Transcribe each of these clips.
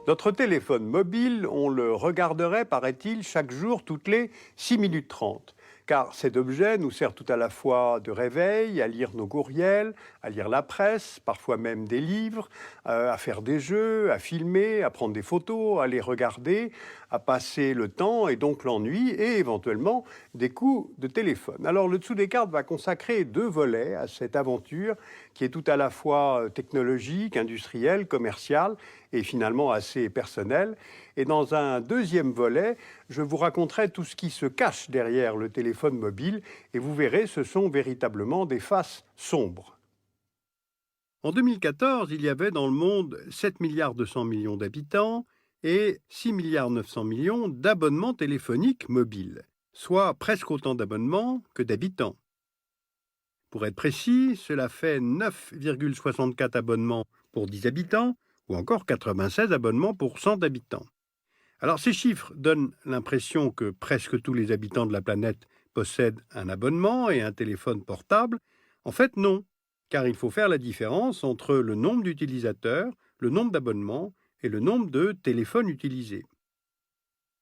Notre téléphone mobile, on le regarderait, paraît-il, chaque jour toutes les 6 minutes 30. Car cet objet nous sert tout à la fois de réveil, à lire nos courriels, à lire la presse, parfois même des livres, à faire des jeux, à filmer, à prendre des photos, à les regarder, à passer le temps et donc l'ennui et éventuellement des coups de téléphone. Alors le Dessous des cartes va consacrer 2 volets à cette aventure qui est tout à la fois technologique, industrielle, commerciale et finalement assez personnelle. Et dans un deuxième volet, je vous raconterai tout ce qui se cache derrière le téléphone mobile et vous verrez, ce sont véritablement des faces sombres. En 2014, il y avait dans le monde 7 milliards 200 millions d'habitants et 6 milliards 900 millions d'abonnements téléphoniques mobiles, soit presque autant d'abonnements que d'habitants. Pour être précis, cela fait 9,64 abonnements pour 10 habitants ou encore 96 abonnements pour 100 habitants. Alors ces chiffres donnent l'impression que presque tous les habitants de la planète possèdent un abonnement et un téléphone portable. En fait, non, car il faut faire la différence entre le nombre d'utilisateurs, le nombre d'abonnements et le nombre de téléphones utilisés.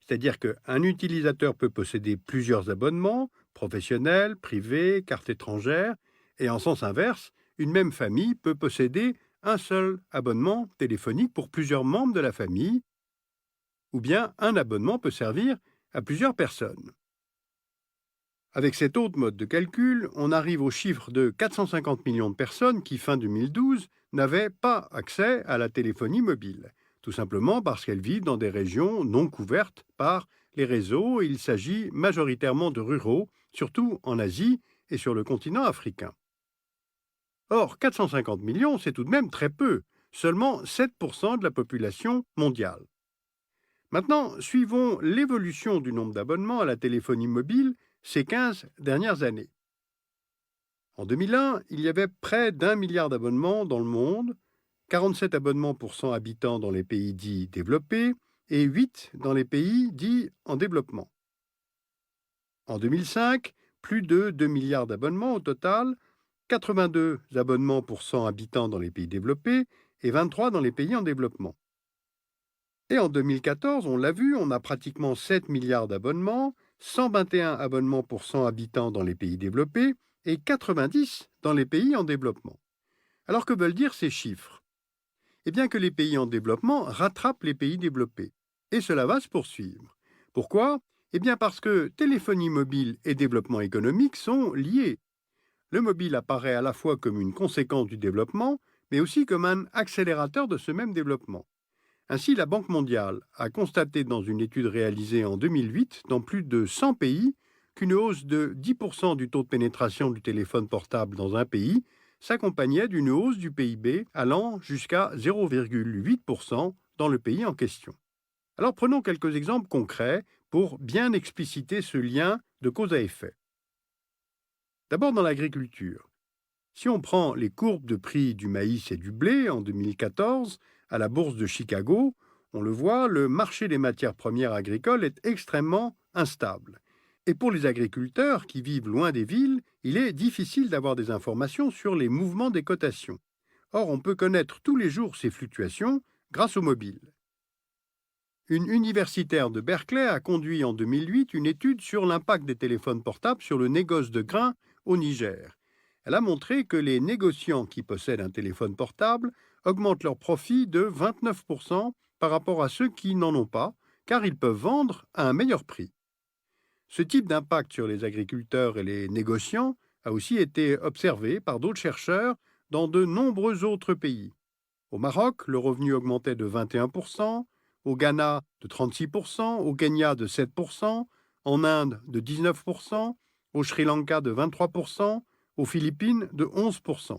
C'est-à-dire qu'un utilisateur peut posséder plusieurs abonnements, professionnels, privés, cartes étrangères, et en sens inverse, une même famille peut posséder un seul abonnement téléphonique pour plusieurs membres de la famille, ou bien un abonnement peut servir à plusieurs personnes. Avec cet autre mode de calcul, on arrive au chiffre de 450 millions de personnes qui, fin 2012, n'avaient pas accès à la téléphonie mobile, tout simplement parce qu'elles vivent dans des régions non couvertes par les réseaux et il s'agit majoritairement de ruraux, surtout en Asie et sur le continent africain. Or, 450 millions, c'est tout de même très peu, seulement 7% de la population mondiale. Maintenant, suivons l'évolution du nombre d'abonnements à la téléphonie mobile ces 15 dernières années. En 2001, il y avait près d'1 milliard d'abonnements dans le monde, 47 abonnements pour 100 habitants dans les pays dits développés et 8 dans les pays dits en développement. En 2005, plus de 2 milliards d'abonnements au total, 82 abonnements pour 100 habitants dans les pays développés et 23 dans les pays en développement. Et en 2014, on l'a vu, on a pratiquement 7 milliards d'abonnements, 121 abonnements pour 100 habitants dans les pays développés et 90 dans les pays en développement. Alors que veulent dire ces chiffres? Eh bien que les pays en développement rattrapent les pays développés. Et cela va se poursuivre. Pourquoi? Eh bien parce que téléphonie mobile et développement économique sont liés. Le mobile apparaît à la fois comme une conséquence du développement, mais aussi comme un accélérateur de ce même développement. Ainsi, la Banque mondiale a constaté dans une étude réalisée en 2008 dans plus de 100 pays qu'une hausse de 10% du taux de pénétration du téléphone portable dans un pays s'accompagnait d'une hausse du PIB allant jusqu'à 0,8% dans le pays en question. Alors prenons quelques exemples concrets pour bien expliciter ce lien de cause à effet. D'abord dans l'agriculture. Si on prend les courbes de prix du maïs et du blé en 2014 à la bourse de Chicago, on le voit, le marché des matières premières agricoles est extrêmement instable. Et pour les agriculteurs qui vivent loin des villes, il est difficile d'avoir des informations sur les mouvements des cotations. Or, on peut connaître tous les jours ces fluctuations grâce au mobile. Une universitaire de Berkeley a conduit en 2008 une étude sur l'impact des téléphones portables sur le négoce de grains au Niger. Elle a montré que les négociants qui possèdent un téléphone portable augmentent leurs profits de 29% par rapport à ceux qui n'en ont pas, car ils peuvent vendre à un meilleur prix. Ce type d'impact sur les agriculteurs et les négociants a aussi été observé par d'autres chercheurs dans de nombreux autres pays. Au Maroc, le revenu augmentait de 21%, au Ghana de 36%, au Kenya de 7%, en Inde de 19%, au Sri Lanka de 23%, aux Philippines de 11%.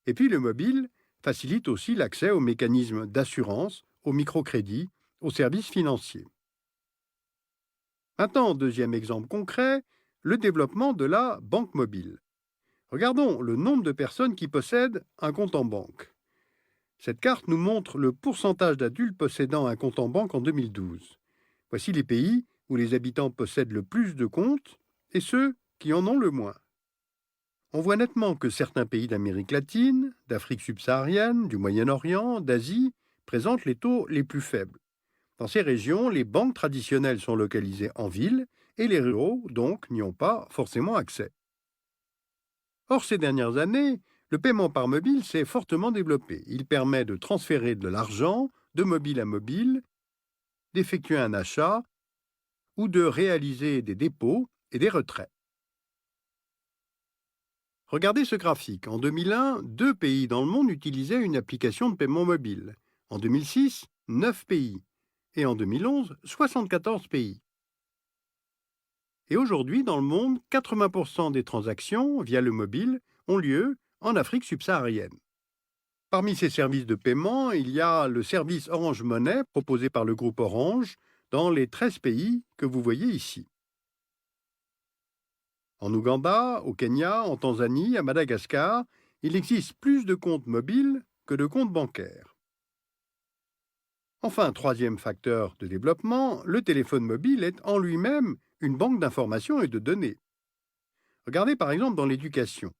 Et puis le mobile facilite aussi l'accès aux mécanismes d'assurance, au microcrédit, aux services financiers. Maintenant, deuxième exemple concret, le développement de la banque mobile. Regardons le nombre de personnes qui possèdent un compte en banque. Cette carte nous montre le pourcentage d'adultes possédant un compte en banque en 2012. Voici les pays où les habitants possèdent le plus de comptes et ceux qui en ont le moins. On voit nettement que certains pays d'Amérique latine, d'Afrique subsaharienne, du Moyen-Orient, d'Asie présentent les taux les plus faibles. Dans ces régions, les banques traditionnelles sont localisées en ville et les ruraux, donc, n'y ont pas forcément accès. Or, ces dernières années, le paiement par mobile s'est fortement développé. Il permet de transférer de l'argent de mobile à mobile, d'effectuer un achat ou de réaliser des dépôts et des retraits. Regardez ce graphique. En 2001, 2 pays dans le monde utilisaient une application de paiement mobile. En 2006, 9 pays. Et en 2011, 74 pays. Et aujourd'hui, dans le monde, 80% des transactions via le mobile ont lieu en Afrique subsaharienne. Parmi ces services de paiement, il y a le service Orange Money proposé par le groupe Orange dans les 13 pays que vous voyez ici. En Ouganda, au Kenya, en Tanzanie, à Madagascar, il existe plus de comptes mobiles que de comptes bancaires. Enfin, troisième facteur de développement, le téléphone mobile est en lui-même une banque d'informations et de données. Regardez par exemple dans l'éducation.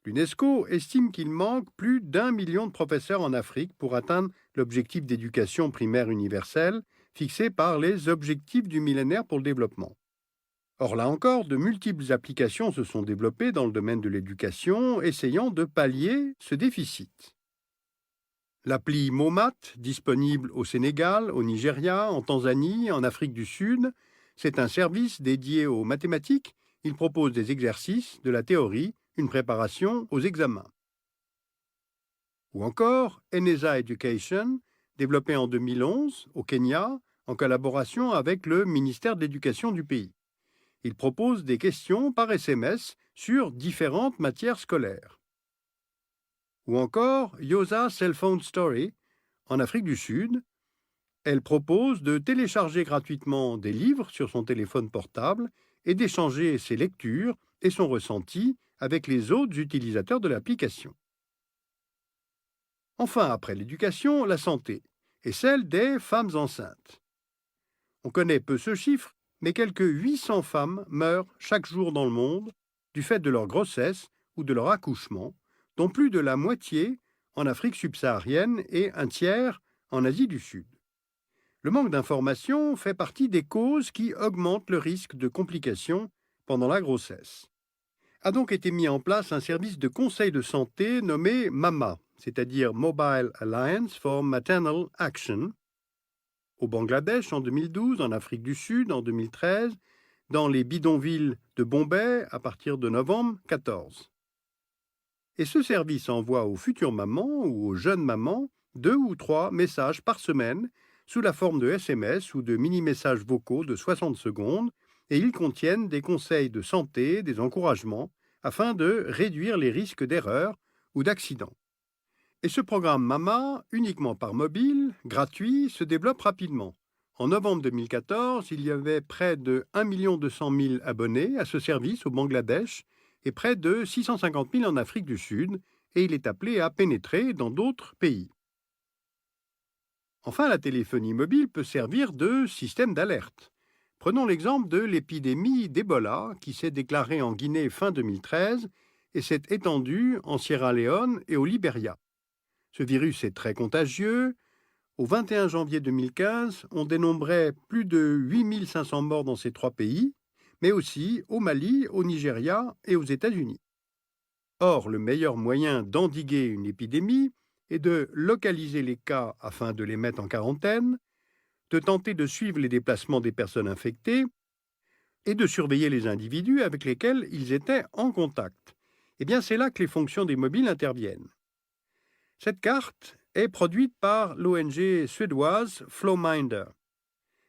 L'UNESCO estime qu'il manque plus d'1 million de professeurs en Afrique pour atteindre l'objectif d'éducation primaire universelle fixé par les objectifs du millénaire pour le développement. Or là encore, de multiples applications se sont développées dans le domaine de l'éducation, essayant de pallier ce déficit. L'appli Momat, disponible au Sénégal, au Nigeria, en Tanzanie, en Afrique du Sud, c'est un service dédié aux mathématiques. Il propose des exercices, de la théorie, une préparation aux examens. Ou encore Eneza Education, développé en 2011 au Kenya, en collaboration avec le ministère de l'Éducation du pays. Il propose des questions par SMS sur différentes matières scolaires. Ou encore Yosa Cell Phone Story, en Afrique du Sud. Elle propose de télécharger gratuitement des livres sur son téléphone portable et d'échanger ses lectures et son ressenti avec les autres utilisateurs de l'application. Enfin, après l'éducation, la santé, et celle des femmes enceintes. On connaît peu ce chiffre, mais quelques 800 femmes meurent chaque jour dans le monde du fait de leur grossesse ou de leur accouchement, dont plus de la moitié en Afrique subsaharienne et un tiers en Asie du Sud. Le manque d'information fait partie des causes qui augmentent le risque de complications pendant la grossesse. A donc été mis en place un service de conseil de santé nommé MAMA, c'est-à-dire Mobile Alliance for Maternal Action, au Bangladesh en 2012, en Afrique du Sud en 2013, dans les bidonvilles de Bombay à partir de novembre 2014. Et ce service envoie aux futures mamans ou aux jeunes mamans 2 ou 3 messages par semaine sous la forme de SMS ou de mini-messages vocaux de 60 secondes, et ils contiennent des conseils de santé, des encouragements, afin de réduire les risques d'erreurs ou d'accidents. Et ce programme MAMA, uniquement par mobile, gratuit, se développe rapidement. En novembre 2014, il y avait près de 1 200 000 abonnés à ce service au Bangladesh et près de 650 000 en Afrique du Sud, et il est appelé à pénétrer dans d'autres pays. Enfin, la téléphonie mobile peut servir de système d'alerte. Prenons l'exemple de l'épidémie d'Ebola qui s'est déclarée en Guinée fin 2013 et s'est étendue en Sierra Leone et au Libéria. Ce virus est très contagieux. Au 21 janvier 2015, on dénombrait plus de 8 500 morts dans ces 3 pays, mais aussi au Mali, au Nigeria et aux États-Unis. Or, le meilleur moyen d'endiguer une épidémie est de localiser les cas afin de les mettre en quarantaine, de tenter de suivre les déplacements des personnes infectées et de surveiller les individus avec lesquels ils étaient en contact. Eh bien, c'est là que les fonctions des mobiles interviennent. Cette carte est produite par l'ONG suédoise Flowminder.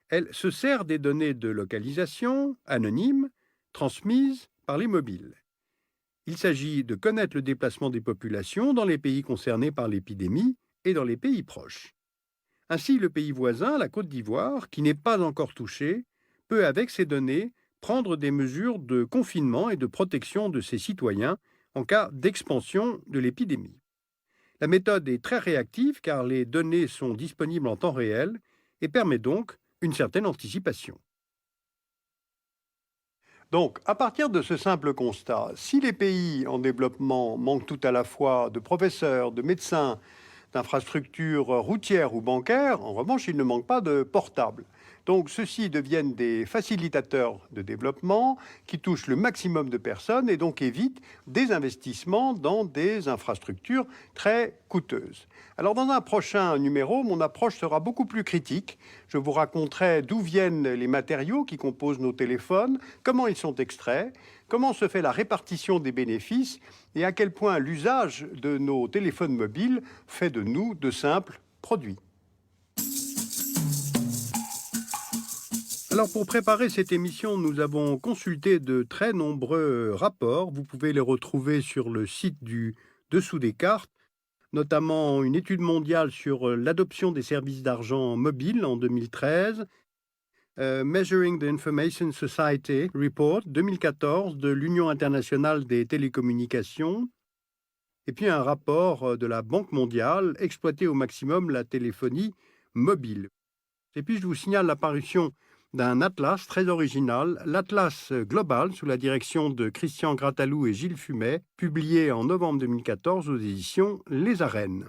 Elle se sert des données de localisation anonymes transmises par les mobiles. Il s'agit de connaître le déplacement des populations dans les pays concernés par l'épidémie et dans les pays proches. Ainsi, le pays voisin, la Côte d'Ivoire, qui n'est pas encore touché, peut, avec ces données, prendre des mesures de confinement et de protection de ses citoyens en cas d'expansion de l'épidémie. La méthode est très réactive car les données sont disponibles en temps réel et permet donc une certaine anticipation. Donc, à partir de ce simple constat, si les pays en développement manquent tout à la fois de professeurs, de médecins, d'infrastructures routières ou bancaires, en revanche, il ne manque pas de portables. Donc, ceux-ci deviennent des facilitateurs de développement qui touchent le maximum de personnes et donc évitent des investissements dans des infrastructures très coûteuses. Alors, dans un prochain numéro, mon approche sera beaucoup plus critique. Je vous raconterai d'où viennent les matériaux qui composent nos téléphones, comment ils sont extraits, comment se fait la répartition des bénéfices et à quel point l'usage de nos téléphones mobiles fait de nous de simples produits. Alors pour préparer cette émission, nous avons consulté de très nombreux rapports. Vous pouvez les retrouver sur le site du Dessous des cartes, notamment une étude mondiale sur l'adoption des services d'argent mobile en 2013, Measuring the Information Society Report 2014 de l'Union internationale des télécommunications, et puis un rapport de la Banque mondiale, Exploiter au maximum la téléphonie mobile. Et puis je vous signale l'apparition d'un atlas très original, l'Atlas Global, sous la direction de Christian Gratalou et Gilles Fumet, publié en novembre 2014 aux éditions Les Arènes.